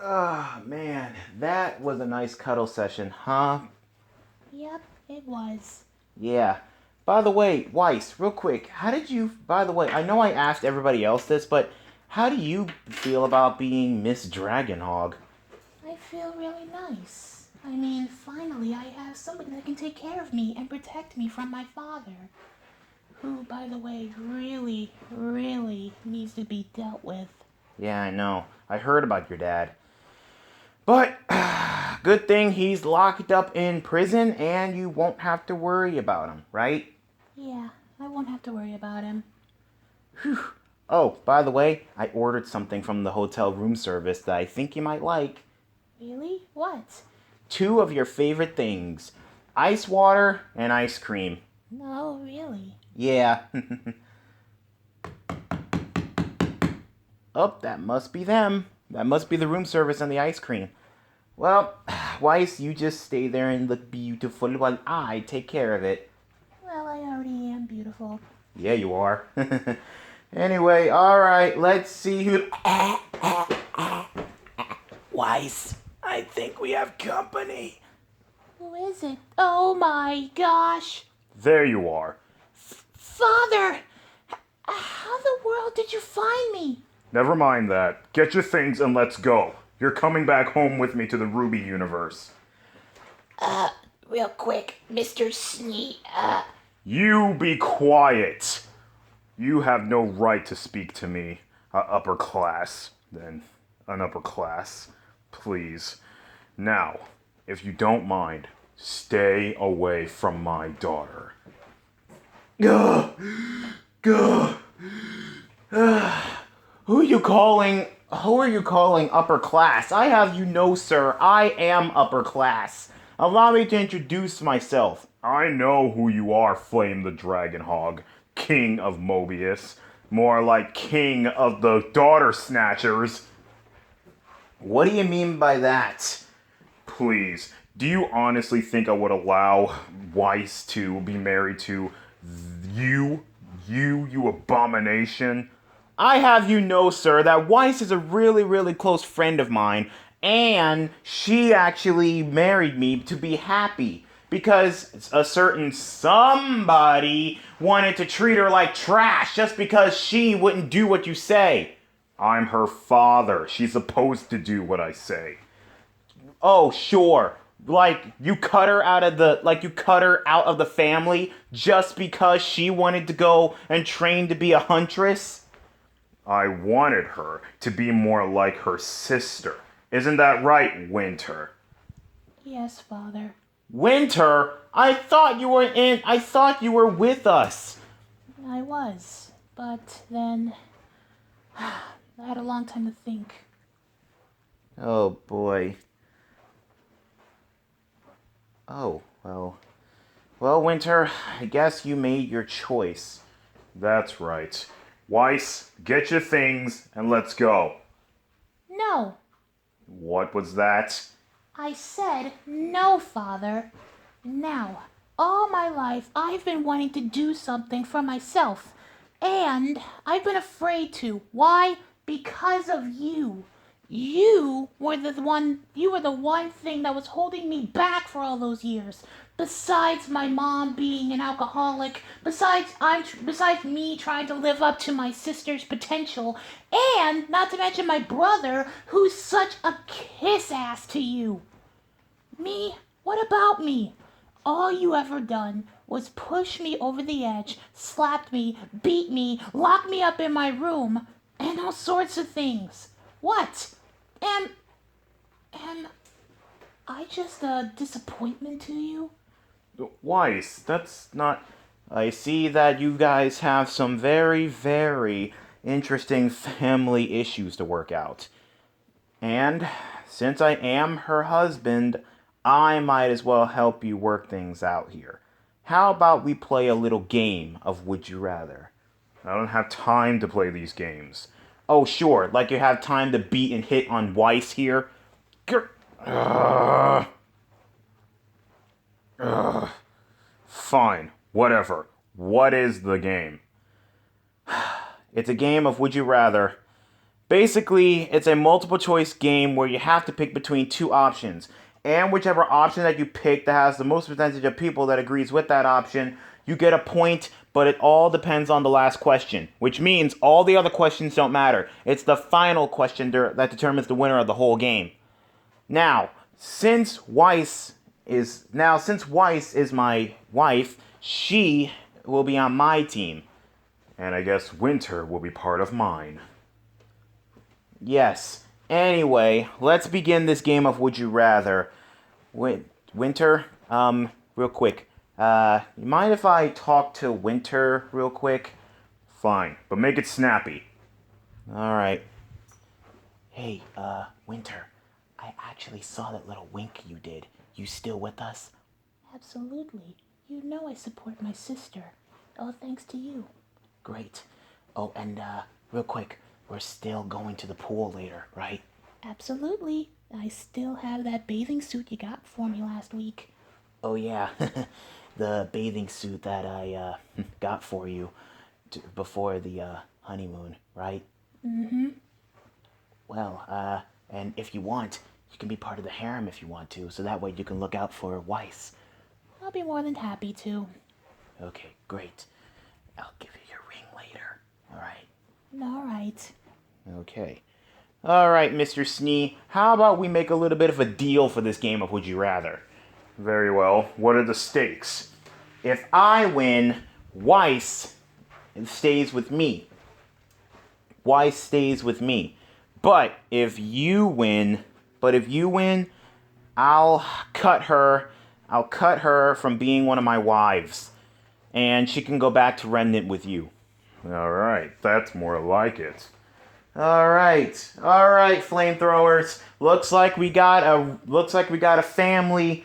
Ah, man, that was a nice cuddle session, huh? Yep, it was. Yeah. By the way, Weiss, real quick, how did you, by the way, I know I asked everybody else this, but how do you feel about being Miss Dragonhog? I feel really nice. I mean, finally, I have somebody that can take care of me and protect me from my father, who, by the way, really, really needs to be dealt with. Yeah, I know. I heard about your dad. But, good thing he's locked up in prison and you won't have to worry about him, right? Yeah, I won't have to worry about him. Whew. Oh, by the way, I ordered something from the hotel room service that I think you might like. Really? What? Two of your favorite things: ice water and ice cream. No, really. Yeah. Oh, that must be them. That must be the room service and the ice cream. Well, Weiss, you just stay there and look beautiful while I take care of it. Well, I already am beautiful. Yeah, you are. Anyway, alright, let's see who. Weiss, I think we have company. Who is it? Oh my gosh! There you are. Father! How the world did you find me? Never mind that. Get your things and let's go. You're coming back home with me to the Ruby universe. Real quick, Mr. Shnee, You be quiet. You have no right to speak to me, upper class. Then, an upper class. Please. Now, if you don't mind, stay away from my daughter. Gah! Gah! Who are you calling? Who are you calling upper class? I have you know, sir, I am upper class. Allow me to introduce myself. I know who you are, Flame the Dragon Hog, King of Mobius. More like King of the Daughter Snatchers. What do you mean by that? Please, do you honestly think I would allow Weiss to be married to you? You abomination? I have you know, sir, that Weiss is a really, really close friend of mine, and she actually married me to be happy because a certain somebody wanted to treat her like trash just because she wouldn't do what you say. I'm her father. She's supposed to do what I say. Oh, sure. You cut her out of the family just because she wanted to go and train to be a huntress? I wanted her to be more like her sister. Isn't that right, Winter? Yes, Father. Winter, I thought you were with us. I was. But then. I had a long time to think. Oh boy. Oh, well. Well, Winter, I guess you made your choice. That's right. Weiss, get your things and let's go. No! What was that? I said no, Father. Now, all my life I've been wanting to do something for myself. And I've been afraid to. Why? Because of you. You were the one thing that was holding me back for all those years. Besides my mom being an alcoholic, besides me trying to live up to my sister's potential, and not to mention my brother who's such a kiss ass to you. Me? What about me? All you ever done was push me over the edge, slapped me, beat me, locked me up in my room, and all sorts of things. What? Am I just a disappointment to you? Weiss, that's not. I see that you guys have some very, very interesting family issues to work out. And since I am her husband, I might as well help you work things out here. How about we play a little game of Would You Rather? I don't have time to play these games. Oh, sure, like you have time to beat and hit on Weiss here. Grr. Ugh. Ugh. Fine, whatever. What is the game? It's a game of Would You Rather. Basically, it's a multiple choice game where you have to pick between two options. And whichever option that you pick that has the most percentage of people that agrees with that option, you get a point, but it all depends on the last question, which means all the other questions don't matter. It's the final question that determines the winner of the whole game. Now, since Weiss is my wife, she will be on my team. And I guess Winter will be part of mine. Yes. Anyway, let's begin this game of Would You Rather. Winter, real quick. You mind if I talk to Winter real quick? Fine, but make it snappy. Alright. Hey, Winter, I actually saw that little wink you did. You still with us? Absolutely. You know I support my sister. All thanks to you. Great. Oh, and, real quick, we're still going to the pool later, right? Absolutely. I still have that bathing suit you got for me last week. Oh, yeah. The bathing suit that I, got for you before the, honeymoon, right? Mm-hmm. Well, and if you want, you can be part of the harem if you want to, so that way you can look out for Weiss. I'll be more than happy to. Okay, great. I'll give you your ring later, alright? All right. Okay. Alright, Mr. Shnee, how about we make a little bit of a deal for this game of Would You Rather? Very well. What are the stakes? If I win, Weiss stays with me. Weiss stays with me. But if you win, I'll cut her from being one of my wives. And she can go back to Remnant with you. Alright, that's more like it. Alright, flamethrowers. Looks like we got a family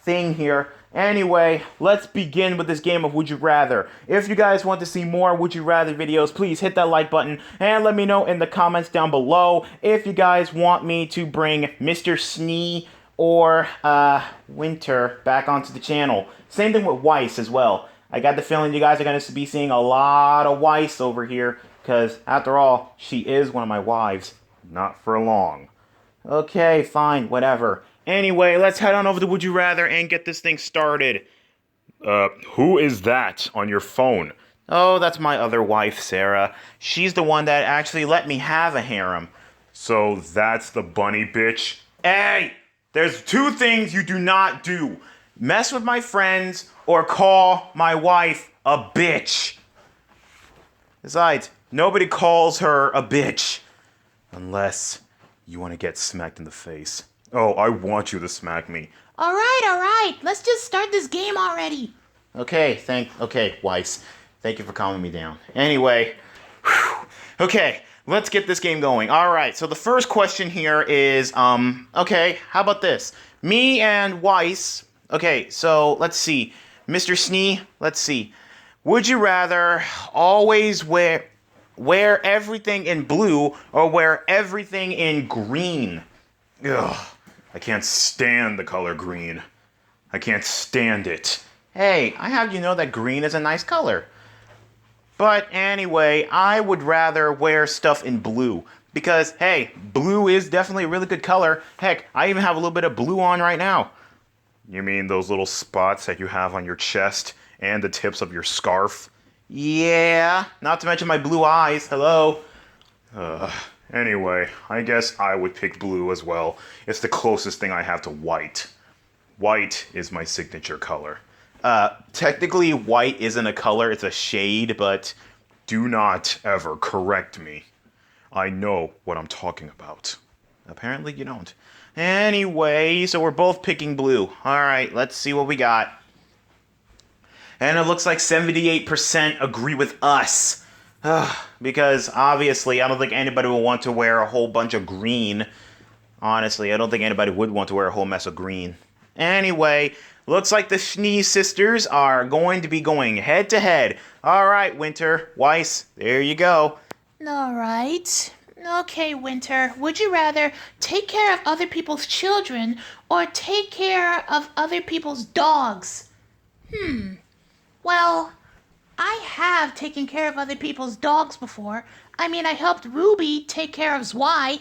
thing here. Anyway, let's begin with this game of Would You Rather. If you guys want to see more Would You Rather videos, please hit that like button and let me know in the comments down below if you guys want me to bring Mr. Shnee or Winter back onto the channel. Same thing with Weiss as well. I got the feeling you guys are going to be seeing a lot of Weiss over here because, after all, she is one of my wives. Not for long. Okay, fine, whatever. Anyway, let's head on over to Would You Rather and get this thing started. Who is that on your phone? Oh, that's my other wife, Sarah. She's the one that actually let me have a harem. So that's the bunny bitch? Hey! There's two things you do not do. Mess with my friends or call my wife a bitch. Besides, nobody calls her a bitch. Unless you want to get smacked in the face. Oh, I want you to smack me. All right. Let's just start this game already. Okay, Weiss. Thank you for calming me down. Anyway, okay, let's get this game going. All right, so the first question here is, okay, how about this? Me and Weiss, okay, so let's see. Mr. Shnee, let's see. Would you rather always wear everything in blue or wear everything in green? Ugh, I can't stand the color green. I can't stand it. Hey, I have you know that green is a nice color. But anyway, I would rather wear stuff in blue. Because, hey, blue is definitely a really good color. Heck, I even have a little bit of blue on right now. You mean those little spots that you have on your chest and the tips of your scarf? Yeah, not to mention my blue eyes. Hello. Anyway, I guess I would pick blue as well. It's the closest thing I have to white. White is my signature color. Technically, white isn't a color, it's a shade, but Do not ever correct me. I know what I'm talking about. apparently you don't. Anyway, so we're both picking blue. Alright, let's see what we got. And it looks like 78% agree with us. Because, obviously, I don't think anybody will want to wear a whole bunch of green. Honestly, I don't think anybody would want to wear a whole mess of green. Anyway, looks like the Shnee sisters are going to be going head-to-head. Alright, Winter, Weiss, there you go. All right. Okay, Winter. Would you rather take care of other people's children or take care of other people's dogs? Well, I have taken care of other people's dogs before. I mean, I helped Ruby take care of Zwei.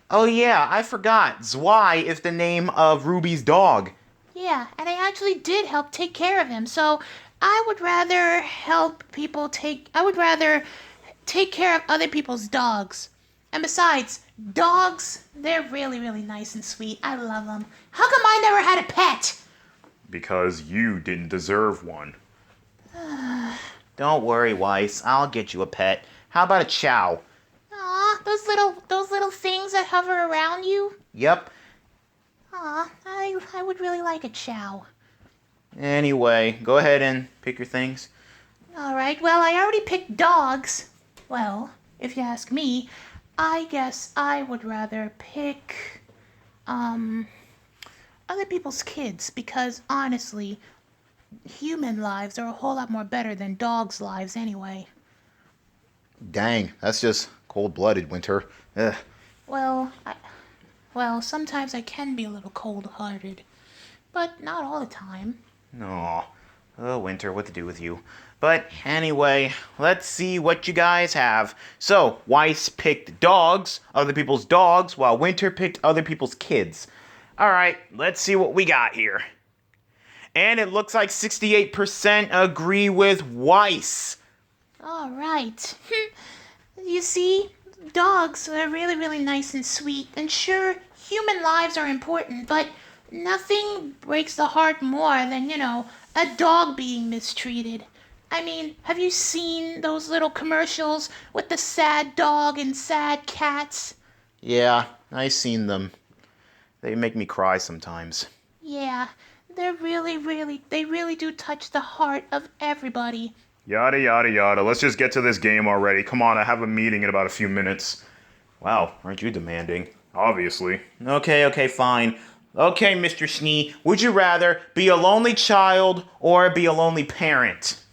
Oh yeah, I forgot. Zwei is the name of Ruby's dog. Yeah, and I actually did help take care of him. So I would rather I would rather take care of other people's dogs. And besides, dogs, they're really, really nice and sweet. I love them. How come I never had a pet? Because you didn't deserve one. Don't worry, Weiss. I'll get you a pet. How about a chow? Aw, those little things that hover around you. Yep. Aw, I would really like a chow. Anyway, go ahead and pick your things. Alright, well, I already picked dogs. Well, if you ask me, I guess I would rather pick, other people's kids, because honestly, human lives are a whole lot more better than dogs' lives anyway. Dang, that's just cold-blooded, Winter. Ugh. Well, sometimes I can be a little cold-hearted, but not all the time. Aw. Oh, Winter, what to do with you? But anyway, let's see what you guys have. So, Weiss picked dogs, other people's dogs, while Winter picked other people's kids. Alright, let's see what we got here. And it looks like 68% agree with Weiss. Alright. You see, dogs are really, really nice and sweet, and sure, human lives are important, but nothing breaks the heart more than, a dog being mistreated. I mean, have you seen those little commercials with the sad dog and sad cats? Yeah, I've seen them. They make me cry sometimes. Yeah, they really do touch the heart of everybody. Yada yada yada. Let's just get to this game already. Come on, I have a meeting in about a few minutes. Wow, aren't you demanding? Obviously. Okay, fine. Okay, Mr. Shnee, would you rather be a lonely child or be a lonely parent?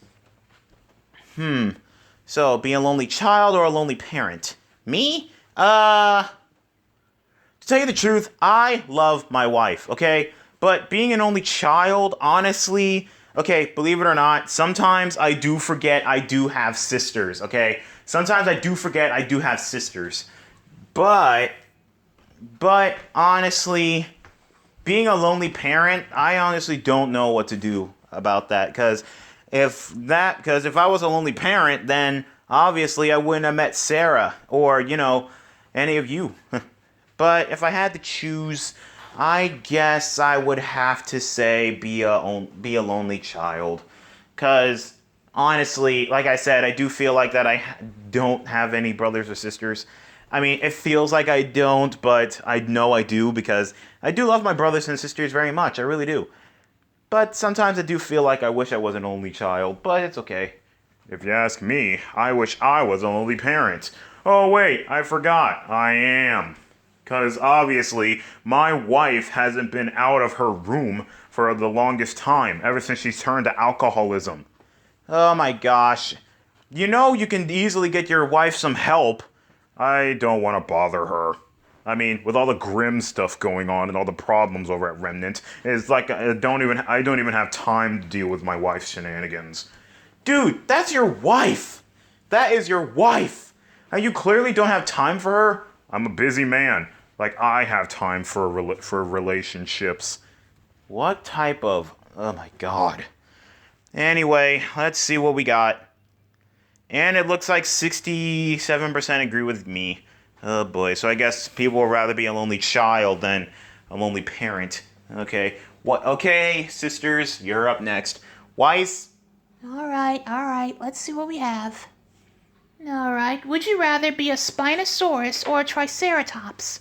So, be a lonely child or a lonely parent? Me? To tell you the truth, I love my wife, okay? But being an only child, honestly, okay, believe it or not, sometimes I do forget I do have sisters, okay? Sometimes I do forget I do have sisters. But honestly, being a lonely parent, I honestly don't know what to do about that. Because if I was a lonely parent, then obviously I wouldn't have met Sarah or, any of you. But if I had to choose, I guess I would have to say be a lonely child. Because honestly, like I said, I do feel like that I don't have any brothers or sisters. I mean, it feels like I don't, but I know I do because I do love my brothers and sisters very much. I really do. But sometimes I do feel like I wish I was an only child, but it's okay. If you ask me, I wish I was an only parent. Oh wait, I forgot. I am. Because obviously, my wife hasn't been out of her room for the longest time, ever since she's turned to alcoholism. Oh my gosh. You can easily get your wife some help. I don't want to bother her. I mean, with all the grim stuff going on and all the problems over at Remnant, it's like I don't even have time to deal with my wife's shenanigans. Dude, that's your wife. That is your wife. And you clearly don't have time for her. I'm a busy man. Like, I have time for relationships. What type of... Oh my god. Anyway, let's see what we got. And it looks like 67% agree with me. Oh boy, so I guess people would rather be a lonely child than a lonely parent. Okay. Okay, sisters, you're up next. Weiss? Alright, let's see what we have. Alright, would you rather be a Spinosaurus or a Triceratops?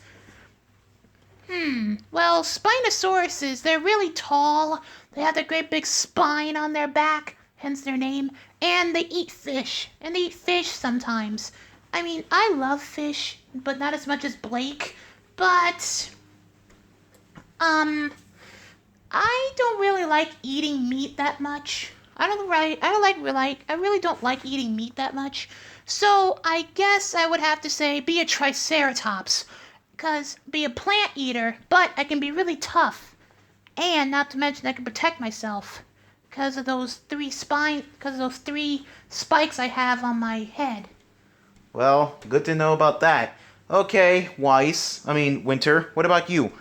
Well, Spinosauruses, they're really tall. They have that great big spine on their back, hence their name. And they eat fish. And they eat fish sometimes. I mean, I love fish, but not as much as Blake. But, I don't really like eating meat that much. I really don't like eating meat that much. So, I guess I would have to say be a Triceratops. Because be a plant eater, but I can be really tough. And not to mention I can protect myself. because of those three spikes I have on my head. Well, good to know about that. Okay, Winter, what about you?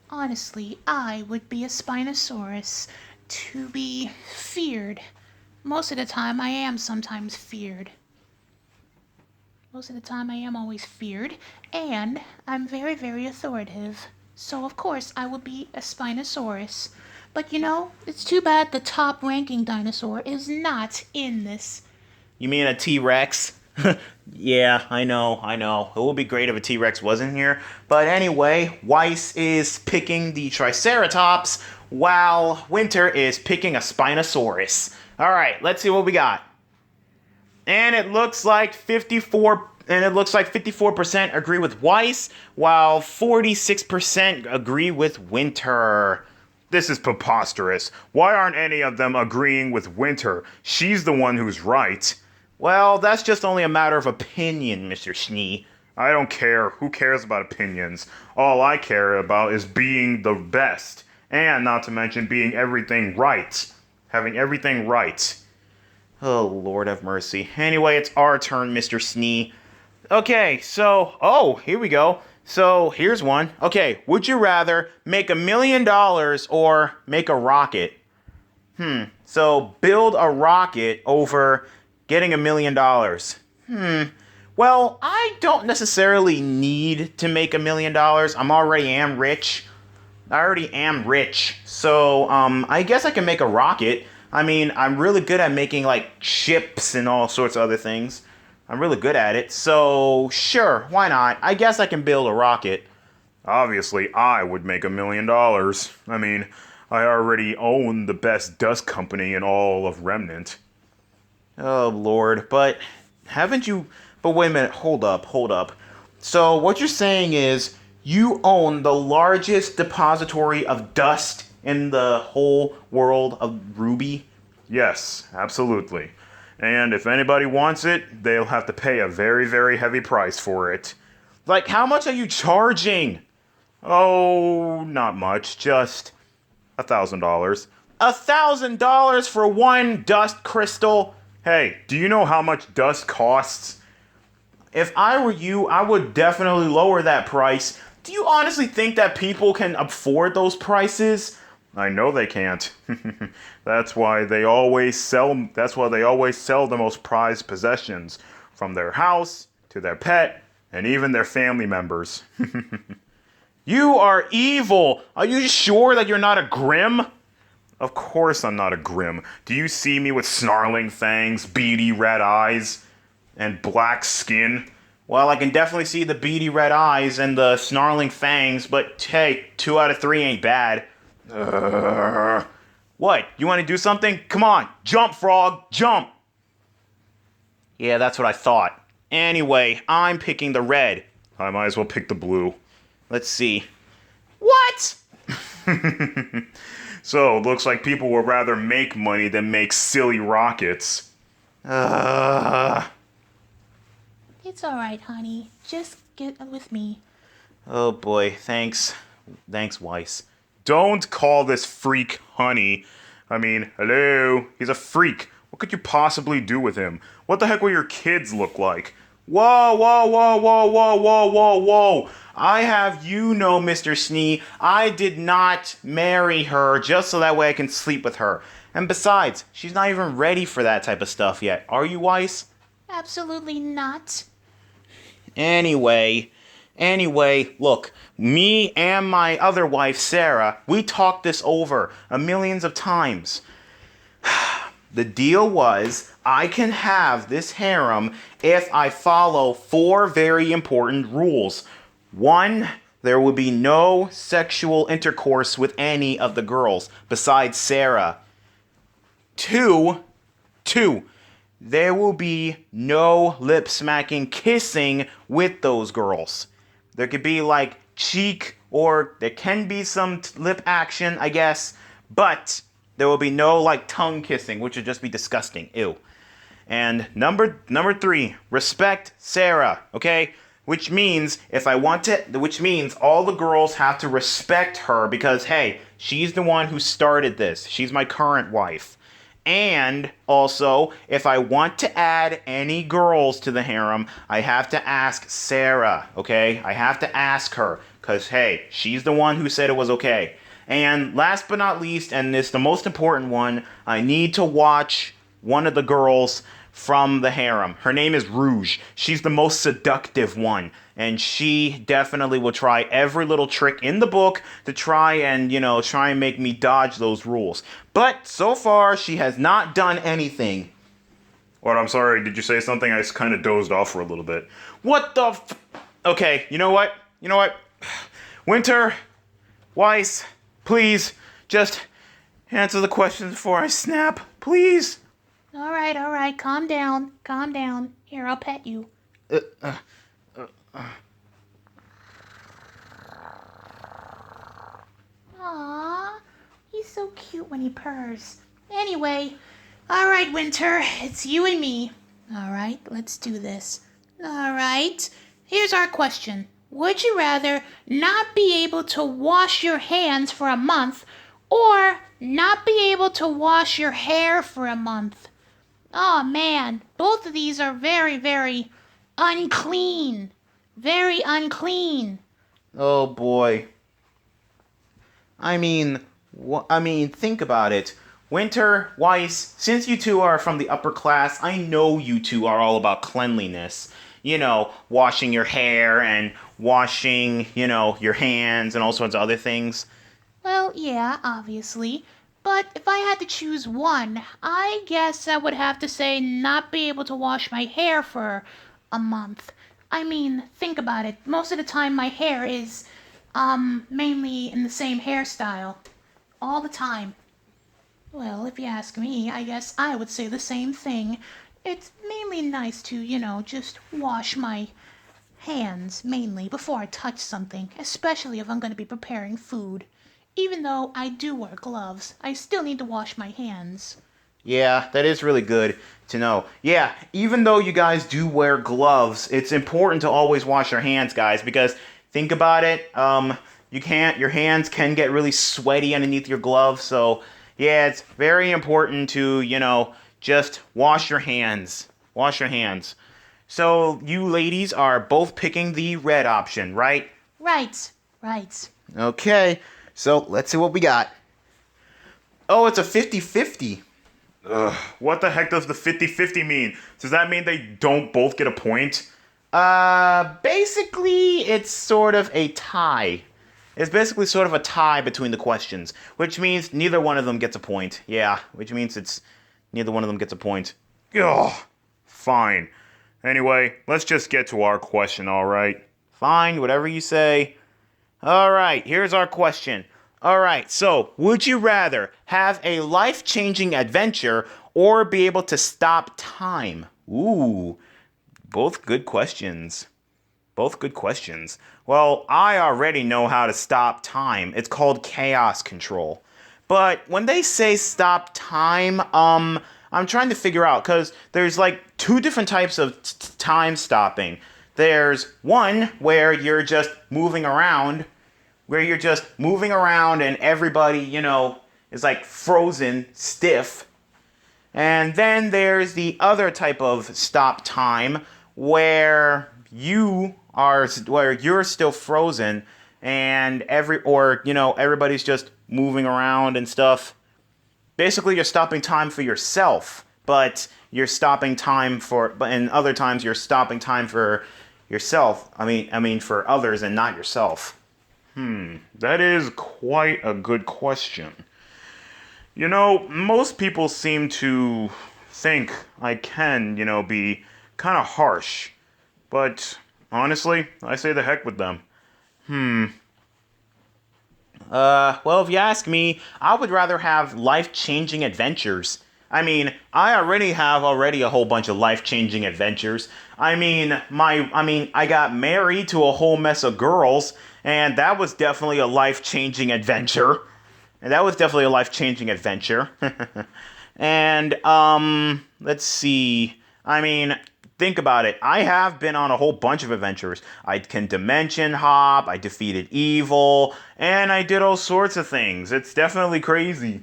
Honestly, I would be a Spinosaurus to be feared. Most of the time, I am sometimes feared. Most of the time, I am always feared, and I'm very, very authoritative. So, of course, I will be a Spinosaurus. But it's too bad the top ranking dinosaur is not in this. You mean a T-Rex? Yeah, I know. It would be great if a T-Rex wasn't here. But anyway, Weiss is picking the Triceratops, while Winter is picking a Spinosaurus. Alright, let's see what we got. And it looks like 54% agree with Weiss, while 46% agree with Winter. This is preposterous. Why aren't any of them agreeing with Winter? She's the one who's right. Well, that's just only a matter of opinion, Mr. Shnee. I don't care. Who cares about opinions? All I care about is being the best. And not to mention being everything right. Having everything right. Oh, Lord have mercy. Anyway, it's our turn, Mr. Shnee. Okay, here we go. So, here's one. Okay, would you rather make $1 million or make a rocket? So build a rocket over getting $1 million. Well, I don't necessarily need to make $1 million. I already am rich. So, I guess I can make a rocket. I mean, I'm really good at making, like, ships and all sorts of other things. I'm really good at it. So, sure, why not? I guess I can build a rocket. Obviously, I would make $1 million. I mean, I already own the best dust company in all of Remnant. Oh, Lord, but wait a minute, hold up. So, what you're saying is, you own the largest depository of dust in the whole world of Ruby? Yes, absolutely. And if anybody wants it, they'll have to pay a very, very heavy price for it. Like, how much are you charging? Oh, not much, just $1,000. $1,000 for one dust crystal? Hey, do you know how much dust costs? If I were you, I would definitely lower that price. Do you honestly think that people can afford those prices? I know they can't. That's why they always sell the most prized possessions, from their house to their pet and even their family members. You are evil. Are you sure that you're not a Grim? Of course I'm not a Grim. Do you see me with snarling fangs, beady red eyes, and black skin? Well, I can definitely see the beady red eyes and the snarling fangs, but hey, 2 out of 3 ain't bad. What? You want to do something? Come on, jump, frog, jump! Yeah, that's what I thought. Anyway, I'm picking the red. I might as well pick the blue. Let's see. What? So, it looks like people would rather make money than make silly rockets. It's alright, honey. Just get with me. Oh boy, thanks. Thanks, Weiss. Don't call this freak honey. I mean, hello? He's a freak. What could you possibly do with him? What the heck will your kids look like? Whoa. I have Mr. Shnee, I did not marry her just so that way I can sleep with her. And besides, she's not even ready for that type of stuff yet. Are you, Weiss? Absolutely not. Anyway, look, me and my other wife, Sarah, we talked this over millions of times. The deal was, I can have this harem if I follow 4 very important rules. 1, there will be no sexual intercourse with any of the girls besides Sarah. 2, there will be no lip smacking, kissing with those girls. There could be like cheek, or there can be some lip action, I guess, but there will be no like tongue kissing, which would just be disgusting. Ew. And number 3, respect Sarah, okay? Which means all the girls have to respect her because, hey, she's the one who started this. She's my current wife. And also, if I want to add any girls to the harem, I have to ask Sarah, okay? I have to ask her, because, hey, she's the one who said it was okay. And last but not least, and it's the most important one, I need to watch one of the girls from the harem. Her name is Rouge. She's the most seductive one. And she definitely will try every little trick in the book to try and make me dodge those rules. But so far, she has not done anything. What, I'm sorry, did you say something? I kind of dozed off for a little bit. What the Okay, you know what? Winter, Weiss, please, just answer the questions before I snap. Please. All right. Calm down. Here, I'll pet you. Aww, he's so cute when he purrs. Anyway, all right, Winter, it's you and me. All right, let's do this. All right, here's our question. Would you rather not be able to wash your hands for a month or not be able to wash your hair for a month? Oh, man, both of these are very, very unclean. Very unclean. Oh boy. I mean, think about it. Winter, Weiss, since you two are from the upper class, I know you two are all about cleanliness. Washing your hair and washing, your hands and all sorts of other things. Well, yeah, obviously. But if I had to choose one, I guess I would have to say not be able to wash my hair for a month. I mean, think about it. Most of the time my hair is, mainly in the same hairstyle. All the time. Well, if you ask me, I guess I would say the same thing. It's mainly nice to, just wash my hands, mainly, before I touch something, especially if I'm going to be preparing food. Even though I do wear gloves, I still need to wash my hands. Yeah, that is really good to know. Yeah, even though you guys do wear gloves, it's important to always wash your hands, guys, because think about it, your hands can get really sweaty underneath your gloves, so yeah, it's very important to, just wash your hands. Wash your hands. So you ladies are both picking the red option, right? Right. Okay, so let's see what we got. Oh, it's a 50-50. What the heck does the 50-50 mean? Does that mean they don't both get a point? Basically, it's sort of a tie. It's basically sort of a tie between the questions, which means neither one of them gets a point. Yeah, which means it's neither one of them gets a point. Ugh, fine. Anyway, let's just get to our question, alright? Fine, whatever you say. Alright, here's our question. Alright, so, would you rather have a life-changing adventure or be able to stop time? Ooh, both good questions. Well, I already know how to stop time. It's called chaos control. But when they say stop time, I'm trying to figure out, because there's like two different types of time stopping. There's one where you're just moving around, and everybody, is like frozen, stiff. And then there's the other type of stop time where you're still frozen and everybody's just moving around and stuff. Basically, you're stopping time for yourself, but you're stopping time but in other times you're stopping time for yourself. I mean for others and not yourself. That is quite a good question. Most people seem to think I can, be kind of harsh. But honestly, I say the heck with them. Well, if you ask me, I would rather have life-changing adventures. I already have a whole bunch of life-changing adventures. I got married to a whole mess of girls, and that was definitely a life-changing adventure. And, let's see. Think about it. I have been on a whole bunch of adventures. I can dimension hop, I defeated evil, and I did all sorts of things. It's definitely crazy.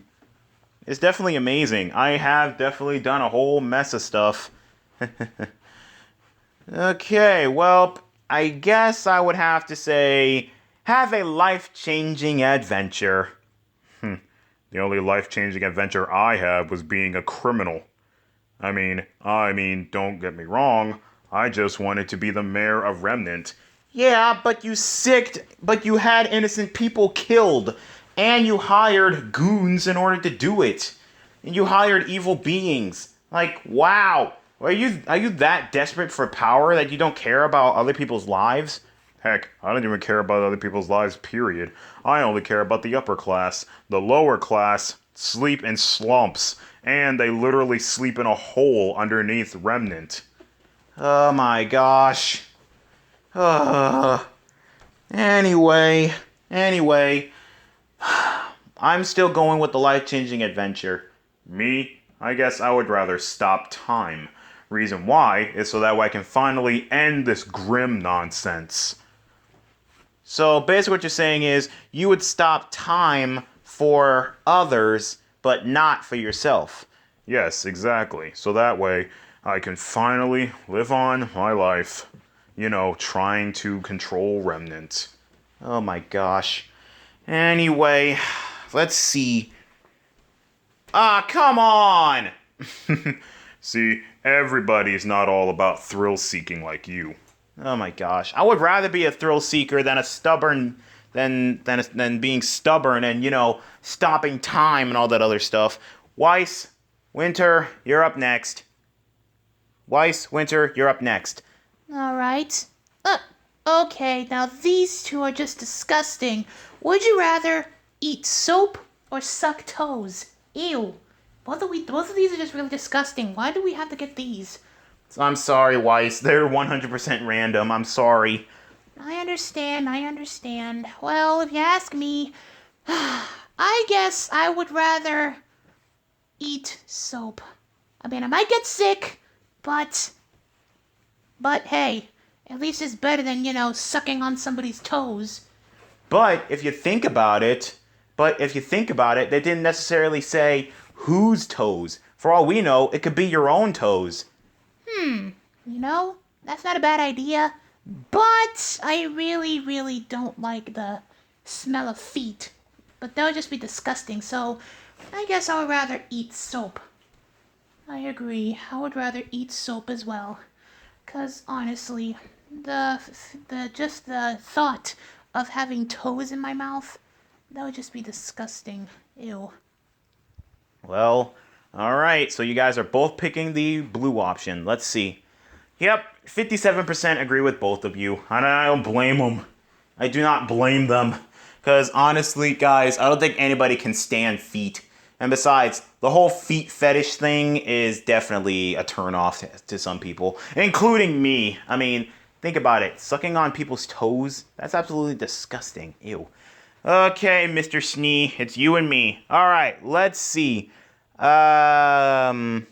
It's definitely amazing. I have definitely done a whole mess of stuff. Okay, well, I guess I would have to say, have a life-changing adventure. The only life-changing adventure I had was being a criminal. I mean, don't get me wrong. I just wanted to be the mayor of Remnant. Yeah, but you had innocent people killed, and you hired goons in order to do it. And you hired evil beings. Like, wow. Are you that desperate for power that you don't care about other people's lives? Heck, I don't even care about other people's lives, period. I only care about the upper class. The lower class sleep in slumps, and they literally sleep in a hole underneath Remnant. Oh my gosh. Uh, anyway, I'm still going with the life-changing adventure. Me, I guess I would rather stop time. Reason why is so that way I can finally end this grim nonsense. So basically what you're saying is you would stop time for others, but not for yourself. Yes, exactly. So that way I can finally live on my life. Trying to control Remnant. Oh my gosh. Anyway, let's see. Ah, come on! See, everybody's not all about thrill seeking like you. Oh my gosh. I would rather be a thrill seeker than a stubborn than being stubborn and, stopping time and all that other stuff. Weiss, Winter, you're up next. Weiss, Winter, you're up next. All right. Okay, now these two are just disgusting. Would you rather eat soap or suck toes? Ew. Both of these are just really disgusting. Why do we have to get these? I'm sorry, Weiss. They're 100% random. I'm sorry. I understand. Well, if you ask me, I guess I would rather eat soap. I mean, I might get sick, but hey, at least it's better than, sucking on somebody's toes. But if you think about it, they didn't necessarily say whose toes. For all we know, it could be your own toes. That's not a bad idea. But I really, really don't like the smell of feet. But that would just be disgusting, so I guess I would rather eat soap. I agree. I would rather eat soap as well. 'Cause honestly, the thought of having toes in my mouth, that would just be disgusting. Ew. Well, alright, so you guys are both picking the blue option. Let's see. Yep, 57% agree with both of you. And I don't blame them. I do not blame them. Because honestly, guys, I don't think anybody can stand feet. And besides, the whole feet fetish thing is definitely a turnoff to some people, including me. I mean, think about it. Sucking on people's toes, that's absolutely disgusting. Ew. Okay, Mr. Shnee, it's you and me. Alright, let's see. I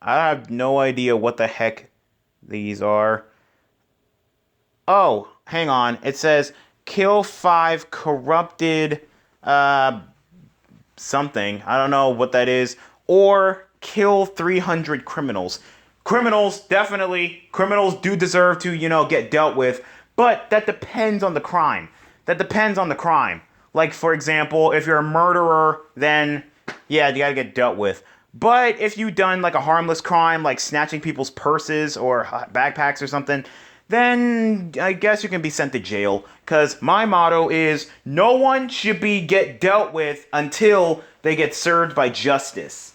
have no idea what the heck these are. Oh, hang on. It says kill 5 corrupted something. I don't know what that is. Or kill 300 criminals. Criminals, definitely. Criminals do deserve to, get dealt with. But that depends on the crime. Like, for example, if you're a murderer, then, yeah, you gotta get dealt with. But if you've done, like, a harmless crime, like snatching people's purses or backpacks or something, then I guess you can be sent to jail. Because my motto is, no one should get dealt with until they get served by justice.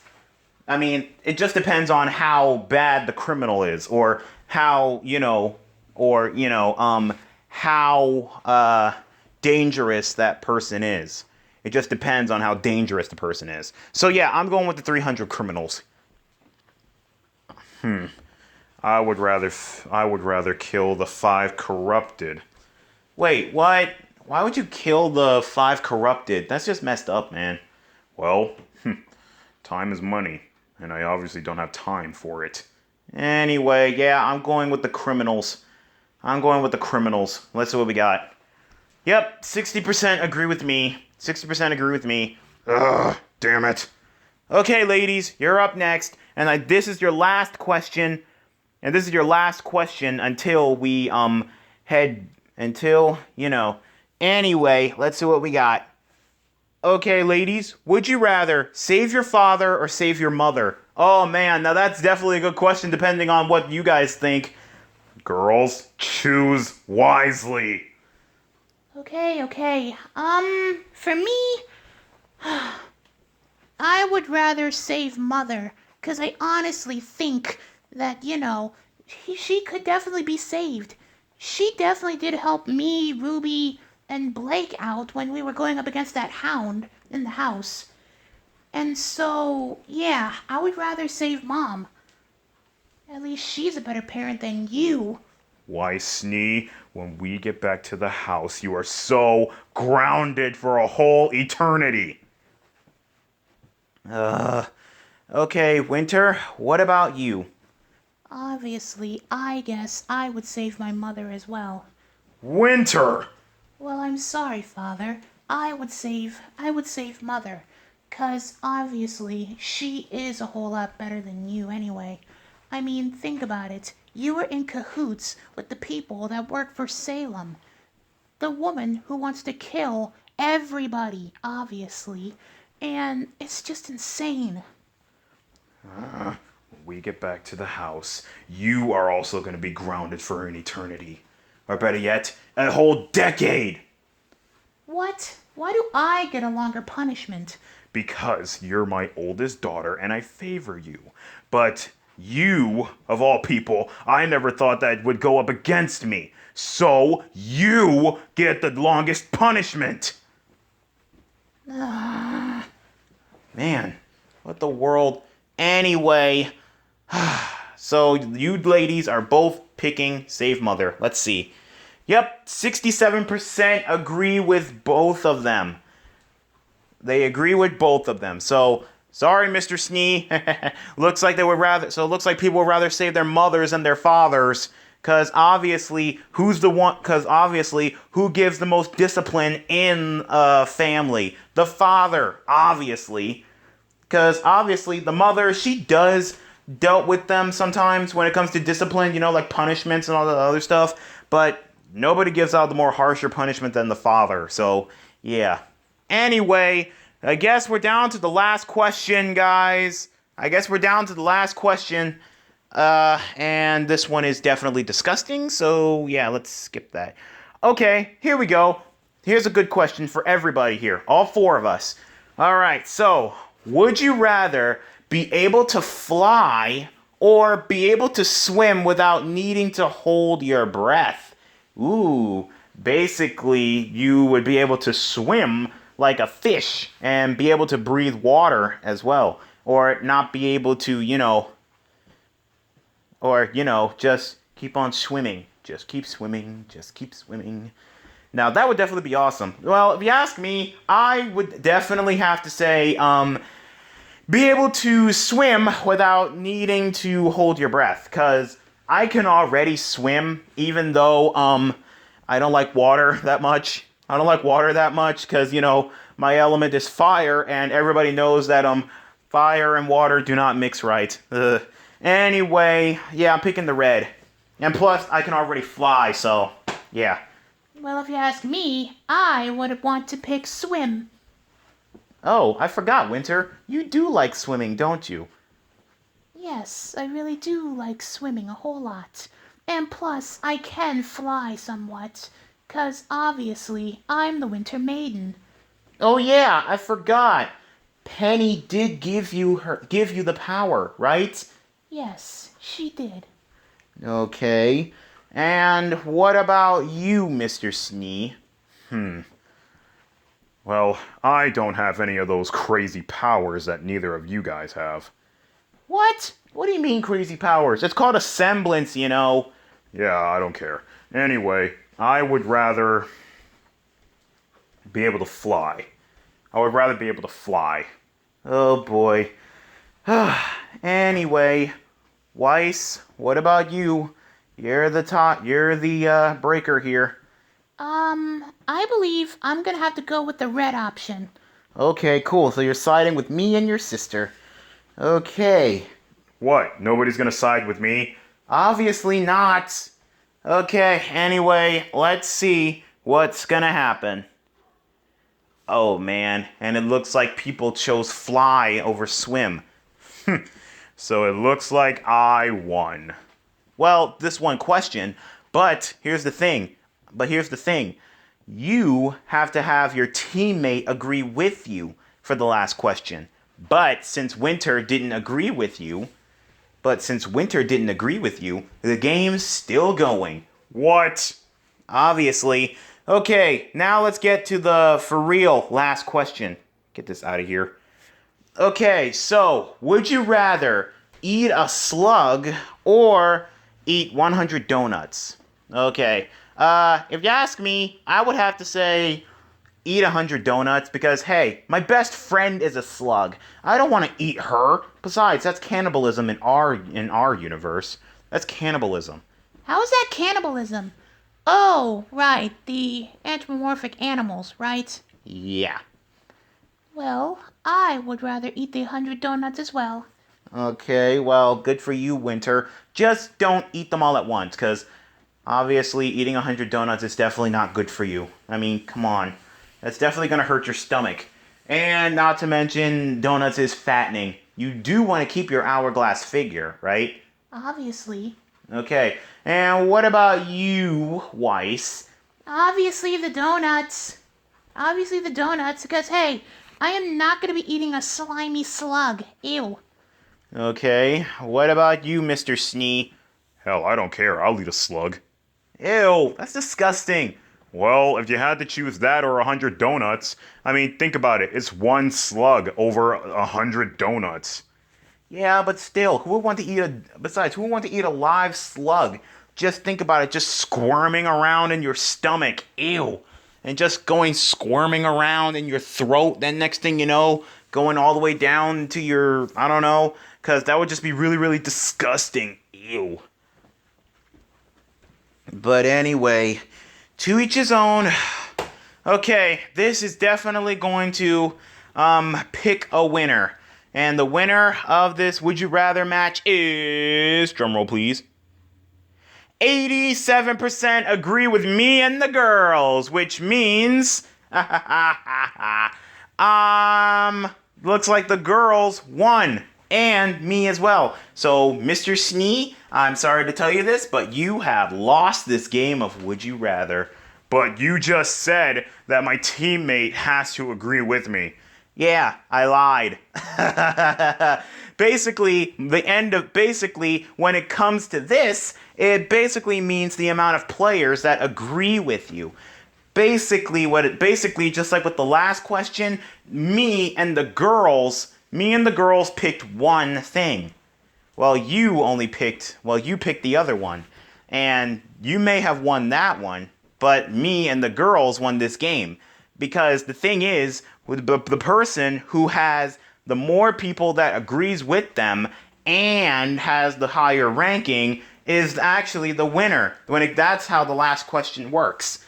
I mean, it just depends on how bad the criminal is, or how, how dangerous that person is. It just depends on how dangerous the person is. So yeah, I'm going with the 300 criminals. I would rather kill the 5 corrupted. Wait, what? Why would you kill the 5 corrupted? That's just messed up, man. Well, time is money, and I obviously don't have time for it. Anyway, yeah, I'm going with the criminals. Let's see what we got. Yep, 60% agree with me. 60% agree with me. Ugh, damn it. Okay, ladies, you're up next. And this is your last question. And this is your last question until we, Anyway, let's see what we got. Okay, ladies, would you rather save your father or save your mother? Oh, man, now that's definitely a good question depending on what you guys think. Girls, choose wisely. Okay. For me, I would rather save Mother, 'cause I honestly think that, she could definitely be saved. She definitely did help me, Ruby, and Blake out when we were going up against that hound in the house. And so, yeah, I would rather save Mom. At least she's a better parent than you. Why, Shnee, when we get back to the house, you are so grounded for a whole eternity. Okay, Winter, what about you? Obviously, I guess I would save my mother as well. Winter! Well, I'm sorry, Father. I would save Mother. 'Cause obviously, she is a whole lot better than you anyway. I mean, think about it. You were in cahoots with the people that work for Salem. The woman who wants to kill everybody, obviously. And it's just insane. When we get back to the house, you are also going to be grounded for an eternity. Or better yet, a whole decade! What? Why do I get a longer punishment? Because you're my oldest daughter and I favor you. But you, of all people, I never thought that would go up against me. So you get the longest punishment. Man, what the world? Anyway, so you ladies are both picking Save Mother. Let's see. Yep, 67% agree with both of them. They agree with both of them. So, sorry, Mr. Shnee. Looks like looks like people would rather save their mothers than their fathers. Because obviously, who gives the most discipline in a family? The father, obviously. Because obviously, the mother, she does dealt with them sometimes when it comes to discipline, like punishments and all the other stuff. But nobody gives out the more harsher punishment than the father. So, yeah. Anyway, I guess we're down to the last question, guys. And this one is definitely disgusting, so yeah, let's skip that. Okay, here we go. Here's a good question for everybody here, all four of us. All right, so would you rather be able to fly or be able to swim without needing to hold your breath? Ooh, basically, you would be able to swim like a fish and be able to breathe water as well. Or not be able to, just keep on swimming. Just keep swimming. Now, that would definitely be awesome. Well, if you ask me, I would definitely have to say, be able to swim without needing to hold your breath. Because I can already swim, even though, I don't like water that much. Because, my element is fire, and everybody knows that, fire and water do not mix right. Anyway, yeah, I'm picking the red. And plus, I can already fly, so, yeah. Well, if you ask me, I would want to pick swim. Oh, I forgot, Winter. You do like swimming, don't you? Yes, I really do like swimming a whole lot. And plus, I can fly somewhat. 'Cause obviously, I'm the Winter Maiden. Oh yeah, I forgot. Penny did give you the power, right? Yes, she did. Okay. And what about you, Mr. Shnee? Well, I don't have any of those crazy powers that neither of you guys have. What? What do you mean crazy powers? It's called a semblance, Yeah, I don't care. Anyway, I would rather be able to fly. Oh boy. Anyway, Weiss, what about you? You're the breaker here. I believe I'm gonna have to go with the red option. Okay, cool. So you're siding with me and your sister. Okay. What? Nobody's gonna side with me? Obviously not. Okay, anyway, let's see what's gonna happen. Oh man, and it looks like people chose fly over swim. So it looks like I won. Well, this one question, but here's the thing. You have to have your teammate agree with you for the last question. But since Winter didn't agree with you, the game's still going. What? Obviously. Okay, now let's get to the for real last question. Get this out of here. Okay, so would you rather eat a slug or eat 100 donuts? Okay, if you ask me, I would have to say eat 100 donuts because, hey, my best friend is a slug. I don't want to eat her. Besides, that's cannibalism in our universe. That's cannibalism. How is that cannibalism? Oh, right, the anthropomorphic animals, right? Yeah. Well, I would rather eat the 100 donuts as well. Okay, well, good for you, Winter. Just don't eat them all at once, because obviously eating 100 donuts is definitely not good for you. I mean, come on. That's definitely going to hurt your stomach. And not to mention, donuts is fattening. You do want to keep your hourglass figure, right? Obviously. Okay, and what about you, Weiss? Obviously the donuts. Because hey, I am not gonna be eating a slimy slug. Ew. Okay, what about you, Mr. Shnee? Hell, I don't care. I'll eat a slug. Ew, that's disgusting. Well, if you had to choose that or 100 donuts, I mean, think about it. It's one slug over 100 donuts. Yeah, but still, who would want to eat who would want to eat a live slug? Just think about it, just squirming around in your stomach. Ew. And just going squirming around in your throat. Then next thing you know, going all the way down to your, I don't know, because that would just be really, really disgusting. Ew. But anyway, to each his own. Okay, this is definitely going to pick a winner. And the winner of this Would You Rather match is, drumroll please, 87% agree with me and the girls, which means, looks like the girls won. And me as well. So, Mr. Shnee, I'm sorry to tell you this, but you have lost this game of Would You Rather. But you just said that my teammate has to agree with me. Yeah, I lied. Basically, when it comes to this, it basically means the amount of players that agree with you. Basically, just like with the last question, me and the girls picked one thing. You picked the other one. And you may have won that one, but me and the girls won this game. Because the thing is, with the person who has the more people that agrees with them and has the higher ranking is actually the winner. That's how the last question works.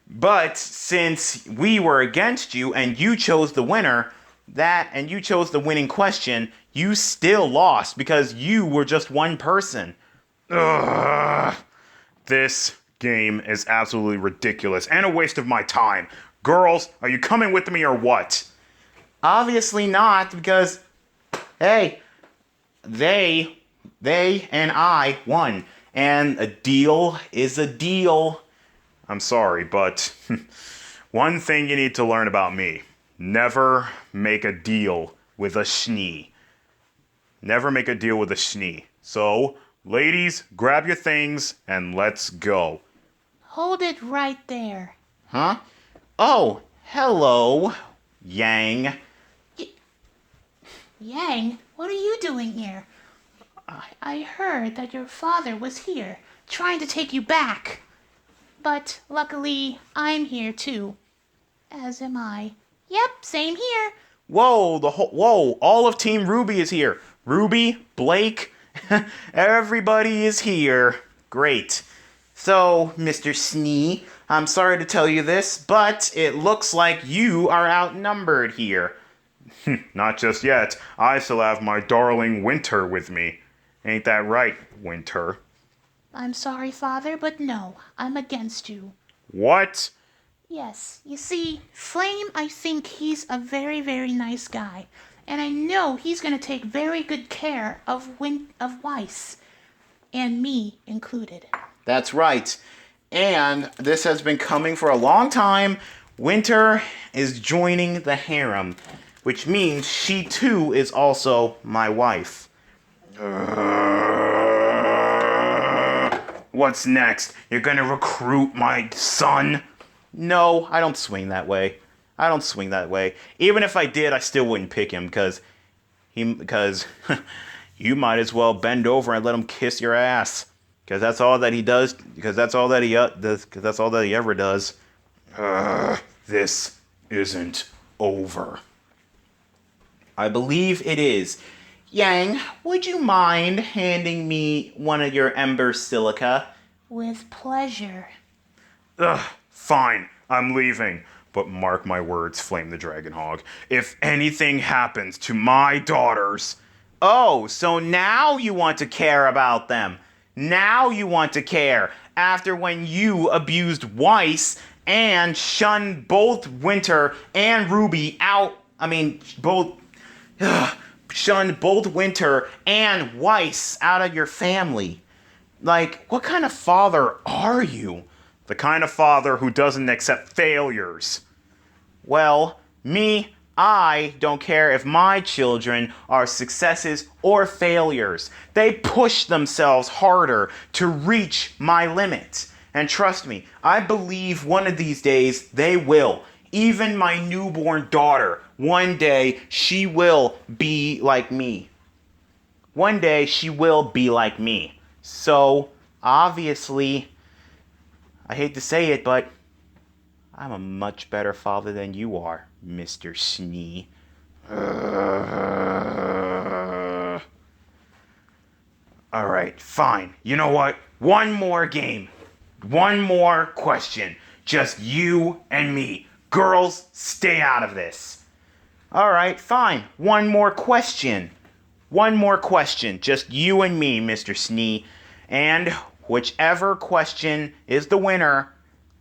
But since we were against you and you chose the winner, and you chose the winning question, you still lost because you were just one person. Ugh. This game is absolutely ridiculous and a waste of my time. Girls, are you coming with me or what? Obviously not, because, hey, they and I won. And a deal is a deal. I'm sorry, but one thing you need to learn about me. Never make a deal with a Shnee. Never make a deal with a Shnee. So, ladies, grab your things and let's go. Hold it right there. Huh? Oh, hello, Yang. Yang, what are you doing here? I heard that your father was here, trying to take you back. But luckily, I'm here too. As am I. Yep, same here. Whoa, all of Team Ruby is here. Ruby, Blake, everybody is here. Great. So, Mr. Shnee, I'm sorry to tell you this, but it looks like you are outnumbered here. Not just yet. I still have my darling Winter with me. Ain't that right, Winter? I'm sorry, Father, but no, I'm against you. What? Yes, you see, Flame, I think he's a very, very nice guy. And I know he's going to take very good care of Weiss. And me included. That's right. And this has been coming for a long time. Winter is joining the harem, which means she too is also my wife. What's next? You're gonna recruit my son? No, I don't swing that way. I don't swing that way. Even if I did, I still wouldn't pick him because you might as well bend over and let him kiss your ass. Because that's all that he does. Because that's all that he does. Because that's all that he ever does. This isn't over. I believe it is. Yang, would you mind handing me one of your ember silica? With pleasure. Fine, I'm leaving. But mark my words, Flame the Dragon Hog. If anything happens to my daughters... Oh, so now you want to care about them. Now you want to care. After when you abused Weiss and shunned both Winter and Ruby out. Shunned both Winter and Weiss out of your family. Like, what kind of father are you? The kind of father who doesn't accept failures. Well, I don't care if my children are successes or failures. They push themselves harder to reach my limit. And trust me, I believe one of these days they will. Even my newborn daughter, one day she will be like me. One day she will be like me. So, obviously, I hate to say it, but I'm a much better father than you are, Mr. Shnee. Alright, fine. You know what? One more game. One more question. Just you and me. Girls, stay out of this. Alright, fine. One more question. One more question. Just you and me, Mr. Shnee. And whichever question is the winner,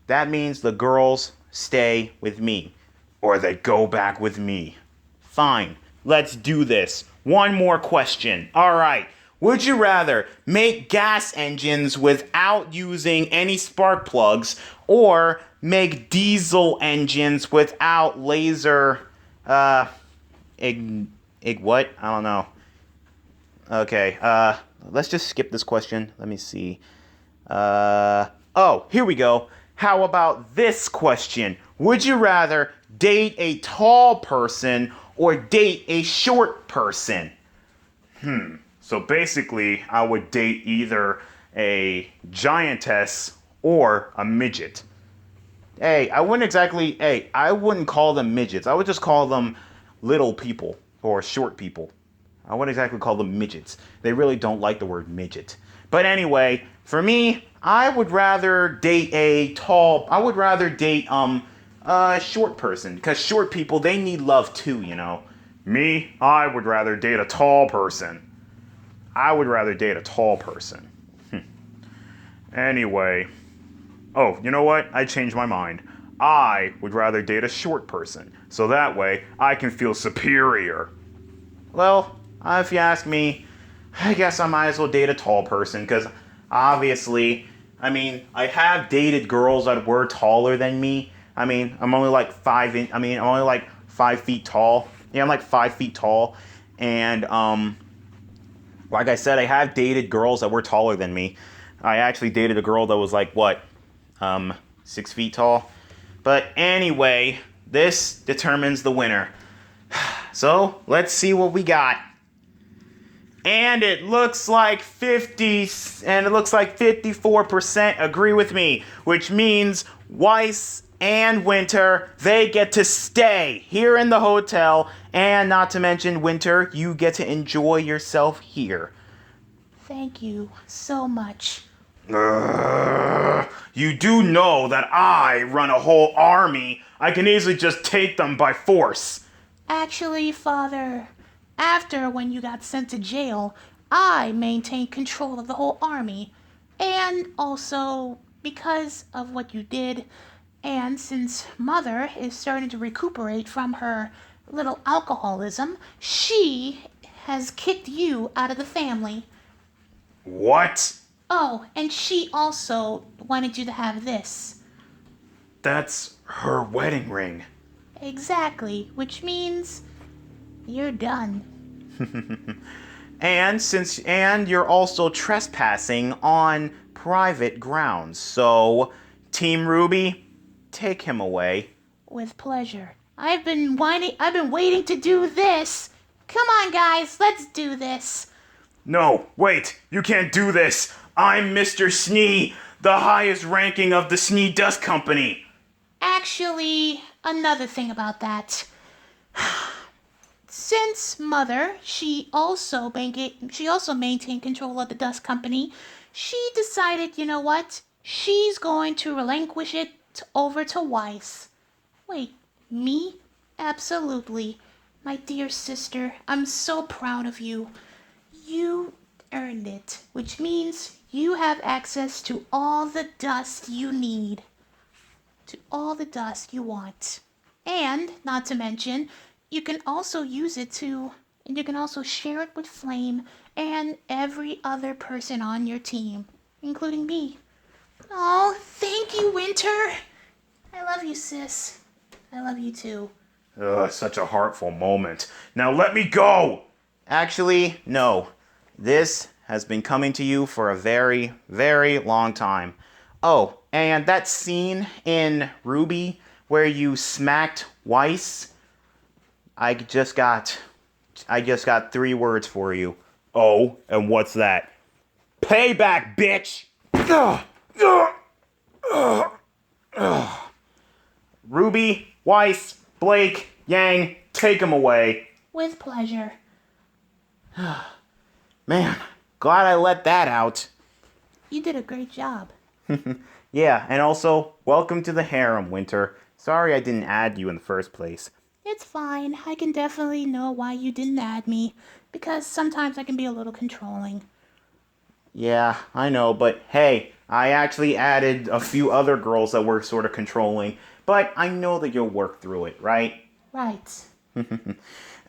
that means the girls stay with me. Or they go back with me. Fine. Let's do this. One more question. Alright. Would you rather make gas engines without using any spark plugs or make diesel engines without laser, what? I don't know. Okay, let's just skip this question. Let me see. Here we go. How about this question? Would you rather date a tall person or date a short person? So basically, I would date either a giantess or a midget. I wouldn't call them midgets. I would just call them little people or short people. I wouldn't exactly call them midgets. They really don't like the word midget. But anyway, for me, I would rather date a short person. Because short people, they need love too, you know. Me, I would rather date a tall person. Anyway. Oh, you know what? I changed my mind. I would rather date a short person. So that way, I can feel superior. Well, if you ask me, I guess I might as well date a tall person. Because obviously, I have dated girls that were taller than me. I'm only like 5 feet tall. Yeah, I'm like 5 feet tall. And, like I said, I have dated girls that were taller than me. I actually dated a girl that was like, 6 feet tall? But anyway, this determines the winner. So, let's see what we got. And it looks like 54% agree with me, which means Weiss and Winter, they get to stay here in the hotel, and not to mention, Winter, you get to enjoy yourself here. Thank you so much. You do know that I run a whole army. I can easily just take them by force. Actually, Father, after when you got sent to jail, I maintained control of the whole army. And also, because of what you did, and since Mother is starting to recuperate from her little alcoholism, she has kicked you out of the family. What? Oh, and she also wanted you to have this. That's her wedding ring. Exactly, which means you're done. And you're also trespassing on private grounds. So, Team Ruby, take him away. With pleasure. I've been waiting to do this. Come on, guys, let's do this. No, wait, you can't do this. I'm Mr. Shnee, the highest ranking of the Shnee Dust Company. Actually, another thing about that. Since Mother, she also maintained control of the dust company, she decided, you know what? She's going to relinquish it over to Weiss. Wait, me? Absolutely. My dear sister, I'm so proud of you. You earned it, which means you have access to all the dust you need. To all the dust you want. And, not to mention, you can also share it with Flame and every other person on your team, including me. Oh, thank you, Winter. I love you, sis. I love you too. Such a heartful moment. Now let me go! Actually, no. This has been coming to you for a very, very long time. Oh, and that scene in Ruby where you smacked Weiss, I just got 3 words for you. Oh, and what's that? Payback, bitch! Ruby, Weiss, Blake, Yang, take him away. With pleasure. Man, glad I let that out. You did a great job. Yeah, and also, welcome to the harem, Winter. Sorry I didn't add you in the first place. It's fine. I can definitely know why you didn't add me, because sometimes I can be a little controlling. Yeah, I know, but hey, I actually added a few other girls that were sort of controlling, but I know that you'll work through it, right? Right.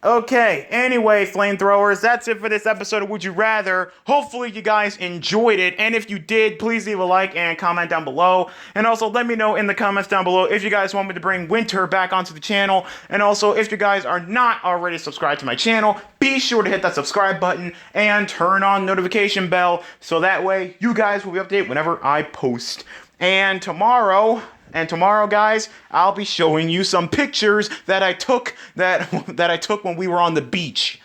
Okay, anyway, flamethrowers, that's it for this episode of Would You Rather. Hopefully you guys enjoyed it, and if you did, please leave a like and comment down below. And also let me know in the comments down below if you guys want me to bring Winter back onto the channel. And also, if you guys are not already subscribed to my channel, be sure to hit that subscribe button and turn on notification bell, so that way you guys will be updated whenever I post. And tomorrow, guys, I'll be showing you some pictures that I took that I took when we were on the beach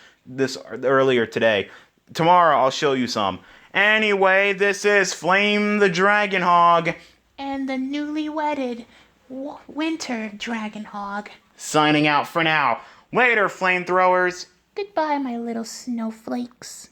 earlier today. Tomorrow I'll show you some. Anyway, this is Flame the Dragon Hog. And the newly wedded Winter Dragon Hog. Signing out for now. Later, flamethrowers. Goodbye, my little snowflakes.